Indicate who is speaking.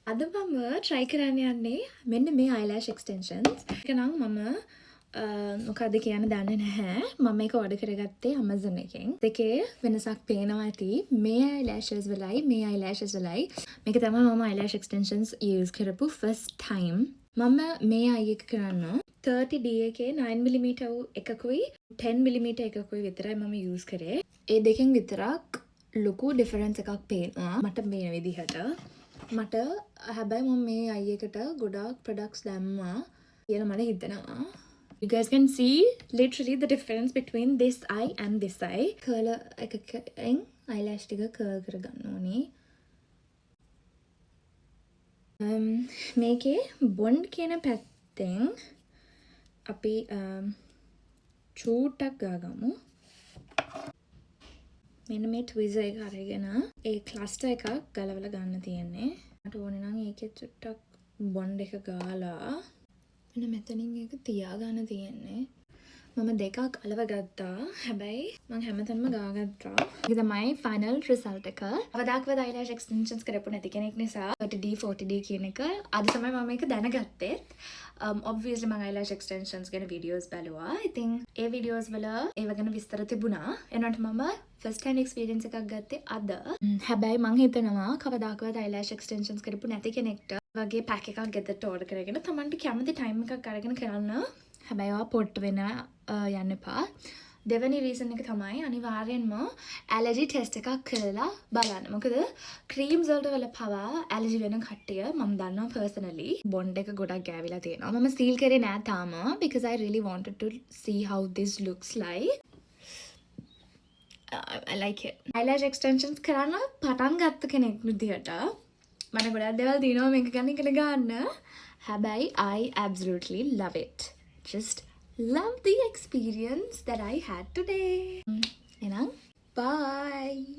Speaker 1: අද මම try කරන්න යන්නේ මෙන්න මේ eyelash extensions. ඒක නම් මම මොකද්ද කියන්න දන්නේ නැහැ. මම මේක order කරගත්තේ Amazon එකෙන්. දෙකේ වෙනසක් පේනවා ඇති. මේ eyelashes වලයි මේ eyelashes වලයි. මේක තමයි මම eyelash extensions use කරපු first time. මම මේ eye එක කරන්න 30D එකේ 9mm එකකුයි 10mm එකකුයි විතරයි මම use කරේ. ඒ දෙකෙන් විතරක් ලොකු difference එකක් පේනවා මට මේ විදිහට. මට හැබැයි මම මේ eye එකට ගොඩාක් products දැම්මා කියලා මට හිතෙනවා. You guys can see literally the difference between this eye and this eye. Curler එකෙන් eyelash ටික curl කරගන්න ඕනේ. මේකේ bond කියන පැත්තෙන් අපි චූටක් ගාගමු. මෙන්න මේ tweezer එක අරගෙන ඒ cluster එකක් ගලවලා ගන්න තියෙන්නේ. මට ඕනේ නම් ඒකේ චුට්ටක් bond එක ගාලා මෙන්න මෙතනින් ඒක තියාගන්න තියෙන්නේ. මම දෙකක් අලව ගත්තා. හැබැයි මම හැමතැනම ගාගත්තා. ඒක තමයි final result එක. අවදාකවත් eyelash extensions කරපු නැති කෙනෙක් නිසා 30D 40D කියන එක අද තමයි මම මේක දැනගත්තේ. Obviously මම eyelash extensions ගැන videos බලුවා. ඉතින් ඒ videos වල ඒව ගැන විස්තර තිබුණා. එනකොට මම first hand experience එකක් ගත්තේ අද. හැබැයි මම හිතනවා කවදාකවත් eyelash extensions කරපු නැති කෙනෙක්ට වගේ පැක් එකක් ගෙදරට order කරගෙන තමන්ට කැමති time එකක් අරගෙන කරන්න. හැබැයි ඔයා පොට් වෙන යන්න එපා. දෙවෙනි reason එක තමයි අනිවාර්යෙන්ම allergy test එකක් කරලා බලන්න. මොකද creams වලට වල පවා allergy වෙන කට්ටිය මම දන්නවා personally. bond එක ගොඩක් ගෑවිලා තියෙනවා. මම seal කරේ නෑ තාම because I really wanted to see how this looks like. I like it. eyelash extensions කරන්න පටන් ගත්ත කෙනෙක් විදියට මට ගොඩක් දේවල් දිනනවා මේක ගැන ඉගෙන ගන්න. හැබැයි I absolutely love it. Just love the experience that I had today. Bye.